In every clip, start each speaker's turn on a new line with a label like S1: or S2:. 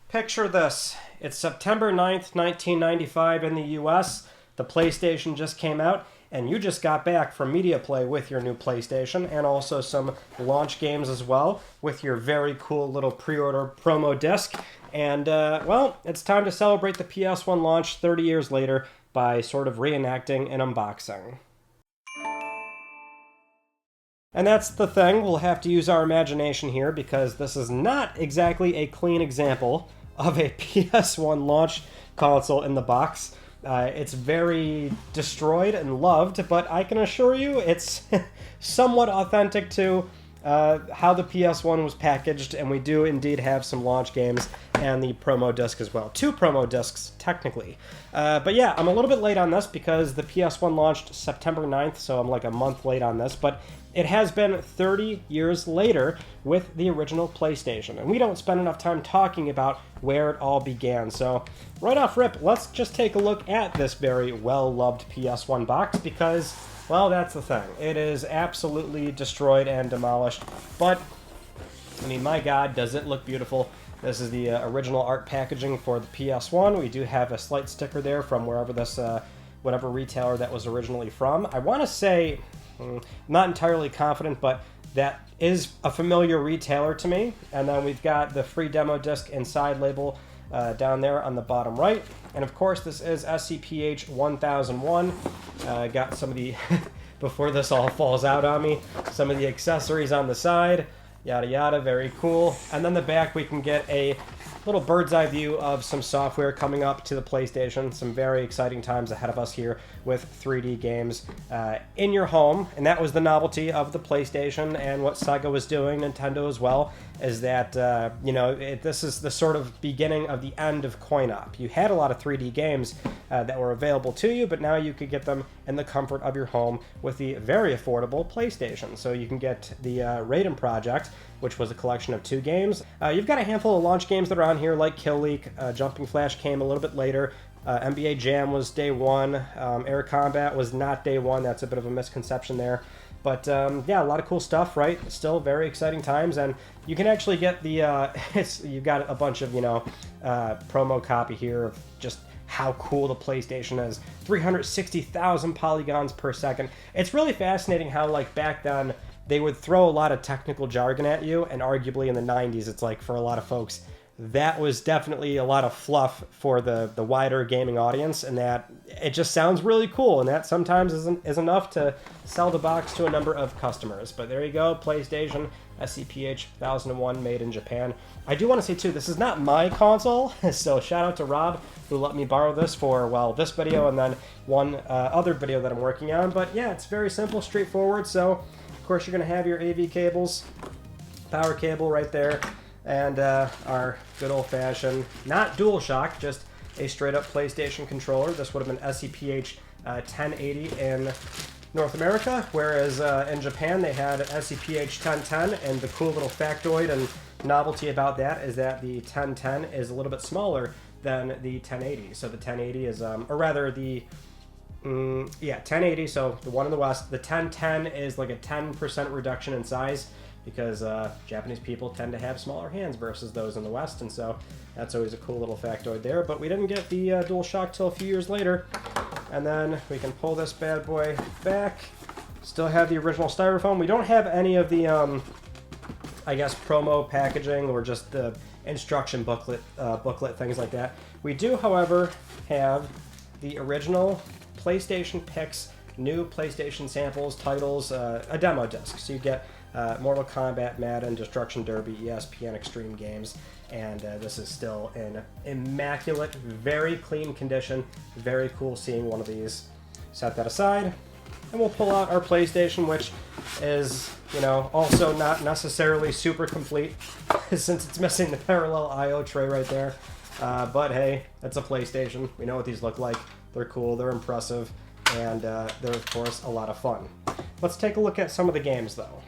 S1: Picture this. It's September 9th, 1995 in the US. The PlayStation just came out, and you just got back from Media Play with your new PlayStation, and also some launch games as well, with your very cool little pre-order promo disc. And, well, it's time to celebrate the PS1 launch 30 years later by sort of reenacting an unboxing. And that's the thing, we'll have to use our imagination here, because this is not exactly a clean example of a PS1 launch console in the box. It's very destroyed and loved, but I can assure you it's somewhat authentic to how the PS1 was packaged, and we do indeed have some launch games and the promo disc as well. 2 promo discs, technically. But yeah, I'm a little bit late on this because the PS1 launched September 9th, so I'm like a month late on this, but it has been 30 years later with the original PlayStation, and we don't spend enough time talking about where it all began. So right off rip, let's just take a look at this very well-loved PS1 box because, well, that's the thing. It is absolutely destroyed and demolished, but, I mean, my God, does it look beautiful. This is the original art packaging for the PS1. We do have a slight sticker there from wherever this, whatever retailer that was originally from. I want to say, I'm not entirely confident, but that is a familiar retailer to me. And then we've got the free demo disc inside label down there on the bottom right. And of course, this is SCPH 1001. Got some of the, before this all falls out on me, some of the accessories on the side, yada yada, very cool. And then the back, we can get a little bird's eye view of some software coming up to the PlayStation. Some very exciting times ahead of us here with 3D games in your home. And that was the novelty of the PlayStation, and what Sega was doing, Nintendo as well, is that, you know, this is the sort of beginning of the end of coin-op. You had a lot of 3D games that were available to you, but now you could get them in the comfort of your home with the very affordable PlayStation. So you can get the Raiden Project, which was a collection of 2 games. You've got a handful of launch games that are on here, like Kill Leak. Jumping Flash came a little bit later. NBA Jam was day 1. Air Combat was not day 1. That's a bit of a misconception there. But yeah, a lot of cool stuff, right? Still very exciting times, and you can actually get the, you've got a bunch of, you know, promo copy here of just how cool the PlayStation is. 360,000 polygons per second. It's really fascinating how, like, back then, they would throw a lot of technical jargon at you, and arguably in the 90s, it's like, for a lot of folks, that was definitely a lot of fluff for the wider gaming audience, and that it just sounds really cool, and that sometimes is enough to sell the box to a number of customers. But there you go, PlayStation SCPH 1001, made in Japan. I do want to say too, this is not my console, so shout out to Rob who let me borrow this for, well, this video and then one other video that I'm working on. But yeah, it's very simple, straightforward. So of course you're going to have your AV cables, power cable right there, and our good old-fashioned, not DualShock, just a straight-up PlayStation controller. This would have been SCPH 1080 in North America, whereas in Japan they had SCPH 1010, and the cool little factoid and novelty about that is that the 1010 is a little bit smaller than the 1080. So the 1080 is, or rather the, yeah, 1080, so the one in the West. The 1010 is like a 10% reduction in size, because Japanese people tend to have smaller hands versus those in the West, and so that's always a cool little factoid there. But we didn't get the DualShock till a few years later, and then we can pull this bad boy back. Still have the original styrofoam. We don't have any of the, I guess, promo packaging or just the instruction booklet, things like that. We do, however, have the original PlayStation picks, new PlayStation samples, titles, a demo disc. So you get Mortal Kombat, Madden, Destruction Derby, ESPN Extreme Games, and this is still in immaculate, very clean condition. Very cool seeing one of these. Set that aside, and we'll pull out our PlayStation, which is, you know, also not necessarily super complete since it's missing the parallel I/O tray right there. But hey, it's a PlayStation. We know what these look like. They're cool, they're impressive, and they're, of course, a lot of fun. Let's take a look at some of the games, though.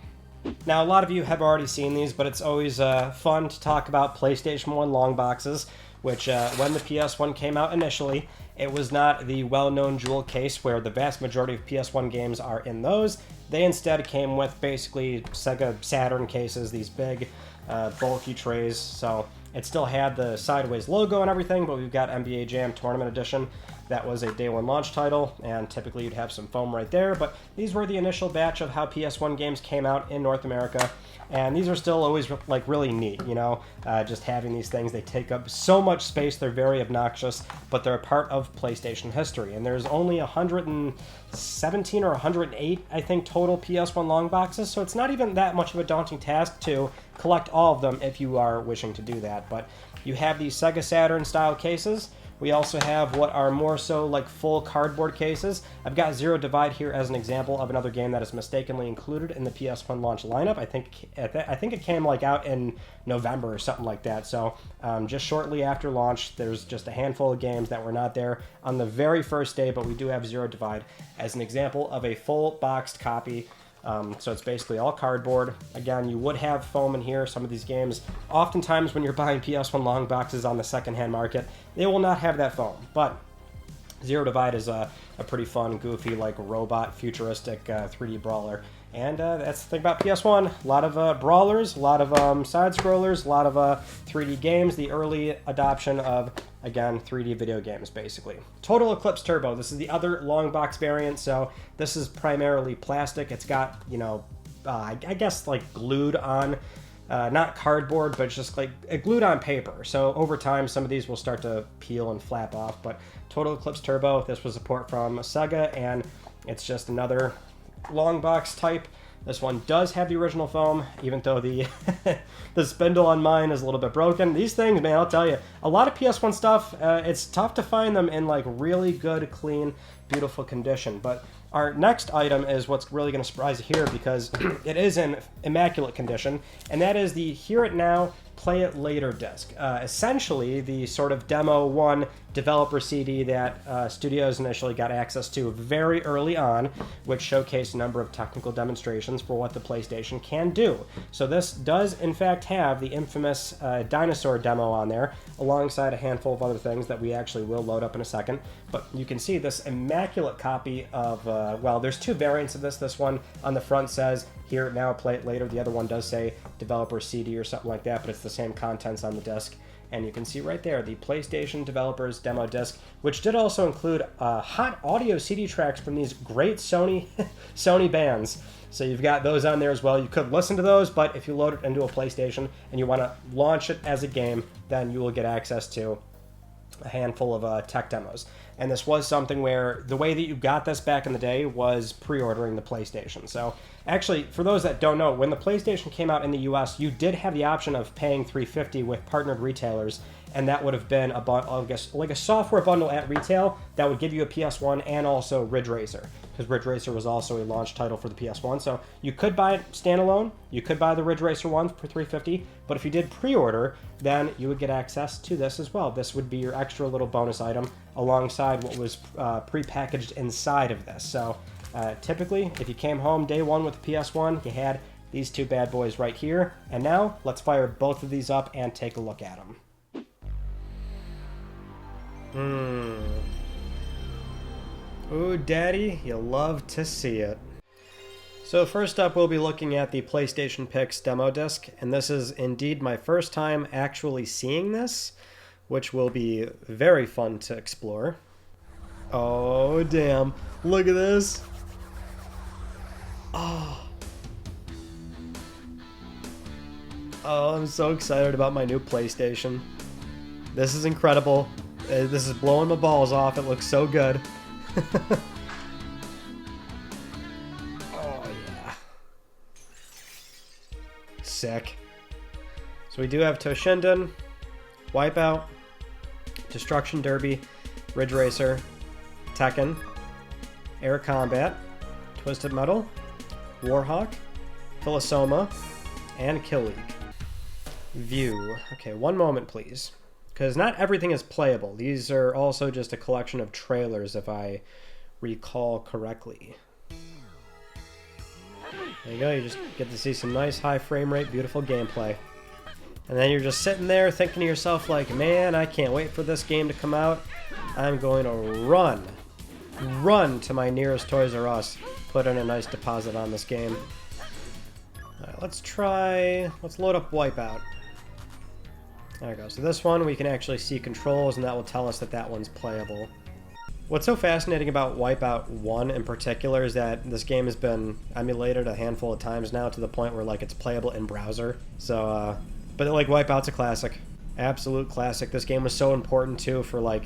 S1: Now, a lot of you have already seen these, but it's always fun to talk about PlayStation 1 Longboxes, which when the PS1 came out initially, it was not the well-known jewel case where the vast majority of PS1 games are in those. They instead came with basically Sega Saturn cases, these big, bulky trays. So It still had the sideways logo and everything, but we've got NBA Jam Tournament Edition. That was a day one launch title, and typically you'd have some foam right there, but these were the initial batch of how PS1 games came out in North America, and these are still always like really neat, you know, just having these things. They take up so much space, they're very obnoxious, but they're a part of PlayStation history, and there's only 117 or 108, I think, total PS1 long boxes, so it's not even that much of a daunting task to collect all of them if you are wishing to do that. But you have these Sega Saturn style cases. We also have what are more so like full cardboard cases. I've got Zero Divide here as an example of another game that is mistakenly included in the PS1 launch lineup. I think it came like out in November or something like that. So just shortly after launch, there's just a handful of games that were not there on the very first day, but we do have Zero Divide as an example of a full boxed copy. So it's basically all cardboard. Again, you would have foam in here. Some of these games, oftentimes when you're buying PS1 long boxes on the secondhand market, they will not have that foam. But Zero Divide is a pretty fun, goofy, like robot, futuristic 3D brawler. And that's the thing about PS1. A lot of brawlers, a lot of side-scrollers, a lot of 3D games, the early adoption of, again, 3D video games, basically. Total Eclipse Turbo. This is the other long box variant, so this is primarily plastic. It's got, you know, I guess, like, glued on, not cardboard, but just, like, glued on paper. So over time, some of these will start to peel and flap off, but Total Eclipse Turbo, this was a port from Sega, and it's just another long box type. This one does have the original foam, even though the the spindle on mine is a little bit broken. These things, man, I'll tell you, a lot of PS1 stuff, it's tough to find them in like really good, clean, beautiful condition. But our next item is what's really going to surprise you here, because it is in immaculate condition, and that is the Hear It Now, Play It Later disc. Essentially, the sort of Demo 1 developer CD that studios initially got access to very early on, which showcased a number of technical demonstrations for what the PlayStation can do. So this does, in fact, have the infamous Dinosaur demo on there, alongside a handful of other things that we actually will load up in a second. But you can see this immaculate copy of, well, there's two variants of this. This one on the front says, Hear It Now, Play It Later. The other one does say Developer CD or something like that, but it's the same contents on the disc. And you can see right there the PlayStation Developers Demo Disc, which did also include hot audio CD tracks from these great Sony bands. So you've got those on there as well. You could listen to those, but if you load it into a PlayStation and you want to launch it as a game, then you will get access to a handful of tech demos. And this was something where the way that you got this back in the day was pre-ordering the PlayStation. So actually, for those that don't know, when the PlayStation came out in the US, you did have the option of paying $350 with partnered retailers, and that would have been like a software bundle at retail that would give you a PS1 and also Ridge Racer, because Ridge Racer was also a launch title for the PS1. So you could buy it standalone, you could buy the Ridge Racer one for $350, but if you did pre-order, then you would get access to this as well. This would be your extra little bonus item alongside what was pre-packaged inside of this. So typically, if you came home day one with the PS1, you had these two bad boys right here. And now, let's fire both of these up and take a look at them. Ooh, Daddy, you love to see it. So first up, we'll be looking at the PlayStation Pix demo disc, and this is indeed my first time actually seeing this, which will be very fun to explore. Oh, damn. Look at this. Oh, I'm so excited about my new PlayStation. This is incredible. This is blowing my balls off. It looks so good. Oh, yeah. Sick. So we do have Toshinden, Wipeout, Destruction Derby, Ridge Racer, Tekken, Air Combat, Twisted Metal, Warhawk, Philosoma, and Kill League. View. Okay, one moment, please. Because not everything is playable. These are also just a collection of trailers, if I recall correctly. There you go, you just get to see some nice high frame rate, beautiful gameplay. And then you're just sitting there thinking to yourself like, man, I can't wait for this game to come out. I'm going to run to my nearest Toys R Us, put in a nice deposit on this game. Alright, let's load up Wipeout. There we go. So this one, we can actually see controls, and that will tell us that that one's playable. What's so fascinating about Wipeout 1 in particular is that this game has been emulated a handful of times now, to the point where, like, it's playable in browser. So, but, like, Wipeout's a classic. Absolute classic. This game was so important, too, for, like,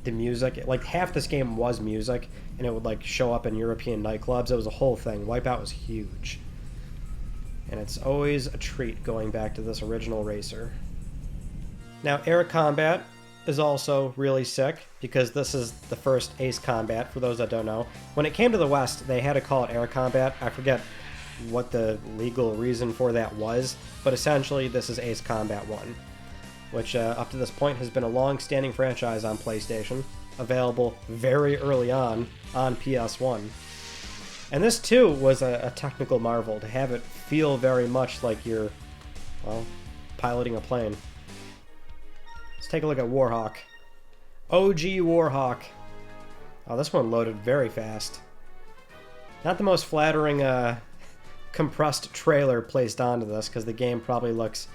S1: the music. Like, half this game was music, and it would, like, show up in European nightclubs. It was a whole thing. Wipeout was huge. And it's always a treat going back to this original racer. Now, Air Combat is also really sick, because this is the first Ace Combat, for those that don't know. When it came to the West, they had to call it Air Combat. I forget what the legal reason for that was, but essentially this is Ace Combat 1, which up to this point has been a long-standing franchise on PlayStation, available very early on PS1. And this, too, was a technical marvel, to have it feel very much like you're, well, piloting a plane. Let's take a look at Warhawk. OG Warhawk. Oh, this one loaded very fast. Not the most flattering compressed trailer placed onto this, because the game probably looks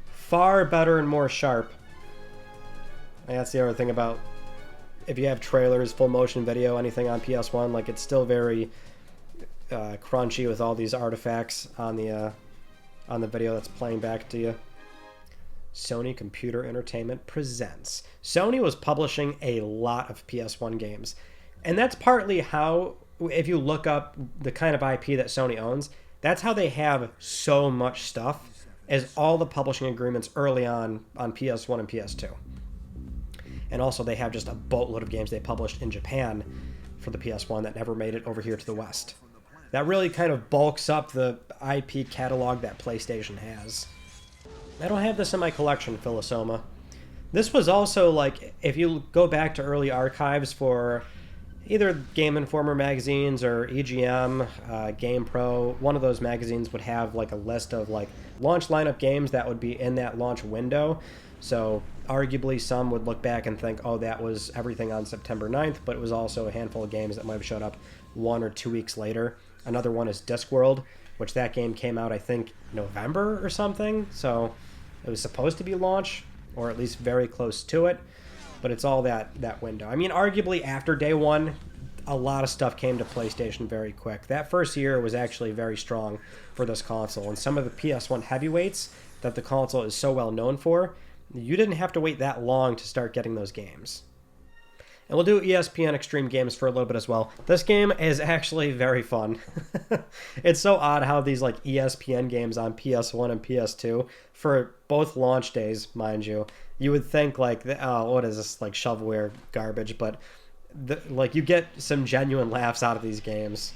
S1: far better and more sharp. And that's the other thing about, if you have trailers, full motion video, anything on PS1, like, it's still very crunchy with all these artifacts on the video that's playing back to you. Sony Computer Entertainment presents. Sony was publishing a lot of PS1 games, and that's partly how, if you look up the kind of IP that Sony owns, that's how they have so much stuff, as all the publishing agreements early on PS1 and PS2. And also they have just a boatload of games they published in Japan for the PS1 that never made it over here to the West. That really kind of bulks up the IP catalog that PlayStation has. I don't have this in my collection, Philosoma. This was also, like, if you go back to early archives for either Game Informer magazines or EGM, GamePro, one of those magazines would have, like, a list of, like, launch lineup games that would be in that launch window. So arguably some would look back and think, oh, that was everything on September 9th, but it was also a handful of games that might have showed up 1 or 2 weeks later. Another one is Discworld, which that game came out, I think, November or something. So it was supposed to be launch, or at least very close to it, but it's all that window. I mean, arguably after day one, a lot of stuff came to PlayStation very quick. That first year was actually very strong for this console, and some of the PS1 heavyweights that the console is so well known for, you didn't have to wait that long to start getting those games. And we'll do ESPN Extreme Games for a little bit as well. This game is actually very fun. It's so odd how these, like, ESPN games on PS1 and PS2, for both launch days, mind you, you would think, like, oh, what is this, like, shovelware garbage, but, like, you get some genuine laughs out of these games.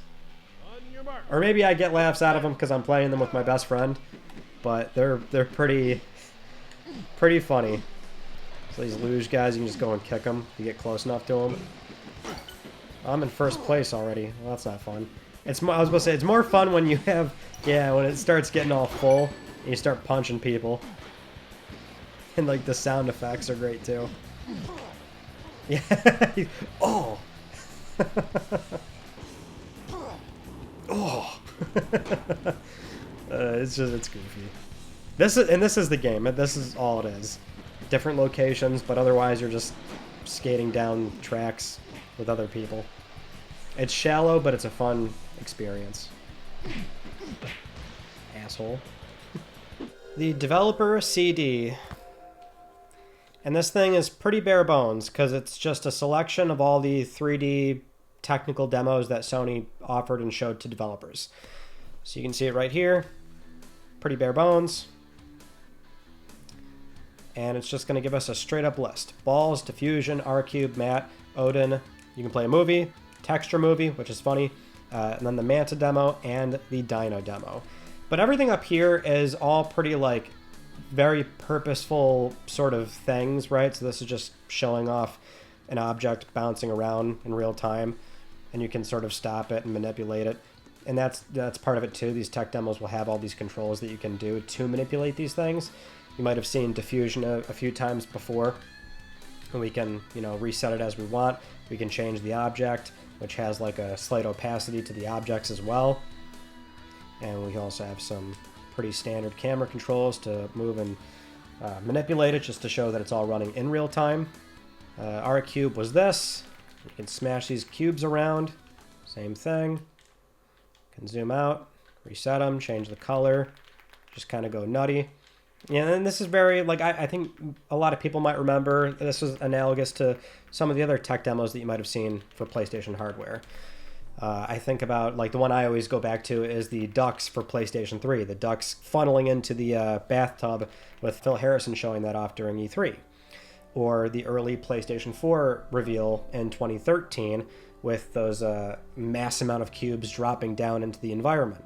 S1: Or maybe I get laughs out of them because I'm playing them with my best friend, but they're pretty funny. So these luge guys, you can just go and kick them if you get close enough to them. I'm in first place already. Well, that's not fun. It's more, I was going to say, it's more fun when you have, yeah, when it starts getting all full and you start punching people. And, like, the sound effects are great, too. Yeah. Oh! Oh! It's goofy. This is the game. This is all it is. Different locations, but otherwise you're just skating down tracks with other people. It's shallow, but it's a fun experience. Asshole. The developer CD. And this thing is pretty bare bones, because it's just a selection of all the 3D technical demos that Sony offered and showed to developers. So you can see it right here. Pretty bare bones. And it's just going to give us a straight-up list. Balls, Diffusion, R-Cube, Matte, Odin. You can play a movie, Texture Movie, which is funny, and then the Manta demo and the Dino demo. But everything up here is all pretty, like, very purposeful sort of things, right? So this is just showing off an object bouncing around in real time, and you can sort of stop it and manipulate it. And that's part of it, too. These tech demos will have all these controls that you can do to manipulate these things. You might have seen diffusion a few times before. And we can, reset it as we want. We can change the object, which has like a slight opacity to the objects as well. And we also have some pretty standard camera controls to move and manipulate it just to show that it's all running in real time. Our cube was this. You can smash these cubes around. Same thing. You can zoom out, reset them, change the color, just kind of go nutty. Yeah, and this is very, like, I think a lot of people might remember this was analogous to some of the other tech demos that you might have seen for PlayStation hardware. I think about, like, the one I always go back to is the ducks for PlayStation 3. The ducks funneling into the bathtub with Phil Harrison showing that off during E3. Or the early PlayStation 4 reveal in 2013 with those mass amount of cubes dropping down into the environment.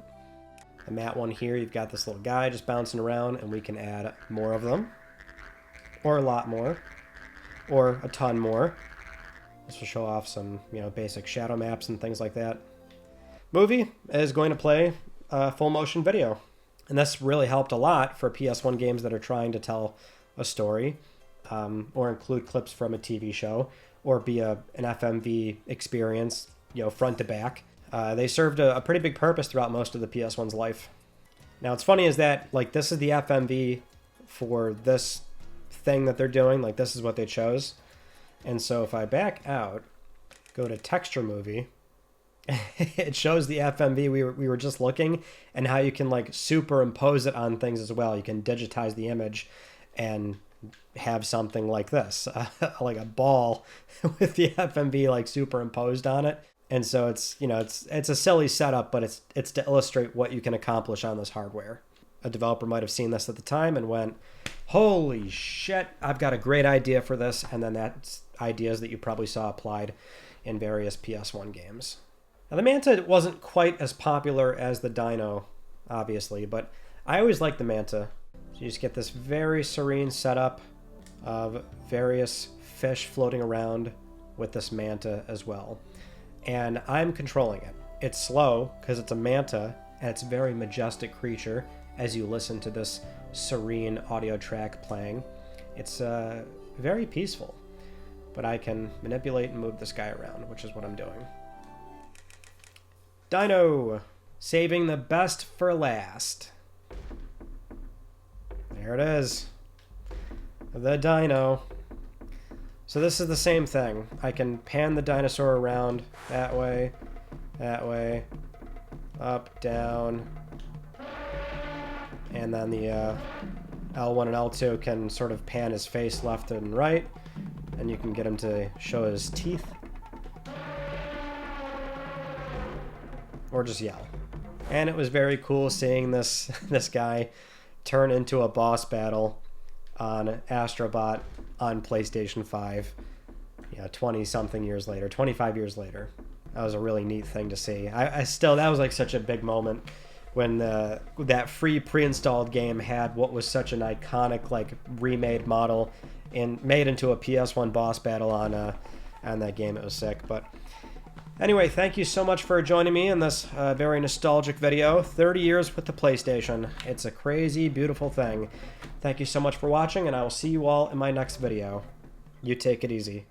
S1: The matte one here, you've got this little guy just bouncing around, and we can add more of them. Or a lot more. Or a ton more. This will show off some, basic shadow maps and things like that. Movie is going to play full motion video. And this really helped a lot for PS1 games that are trying to tell a story, or include clips from a TV show, or be an FMV experience, front to back. They served a pretty big purpose throughout most of the PS1's life. Now, what's funny is that, like, this is the FMV for this thing that they're doing. Like, this is what they chose. And so if I back out, go to Texture Movie, it shows the FMV we were just looking, and how you can, like, superimpose it on things as well. You can digitize the image and have something like this, like a ball with the FMV, like, superimposed on it. And so it's a silly setup, but it's to illustrate what you can accomplish on this hardware. A developer might have seen this at the time and went, holy shit, I've got a great idea for this. And then that's ideas that you probably saw applied in various PS1 games. Now, the Manta wasn't quite as popular as the Dino, obviously, but I always liked the Manta. So you just get this very serene setup of various fish floating around with this Manta as well. And I'm controlling it. It's slow because it's a manta, and it's a very majestic creature as you listen to this serene audio track playing. It's very peaceful, but I can manipulate and move this guy around, which is what I'm doing. Dino! Saving the best for last. There it is. The Dino. So this is the same thing. I can pan the dinosaur around that way, up, down, and then the L1 and L2 can sort of pan his face left and right, and you can get him to show his teeth, or just yell. And it was very cool seeing this guy turn into a boss battle on Astrobot on PlayStation 5, 20-something years later, 25 years later. That was a really neat thing to see. I still, that was like such a big moment when that free pre-installed game had what was such an iconic, like, remade model and made into a PS1 boss battle on that game. It was sick. But anyway, thank you so much for joining me in this very nostalgic video. 30 years with the PlayStation. It's a crazy, beautiful thing. Thank you so much for watching, and I will see you all in my next video. You take it easy.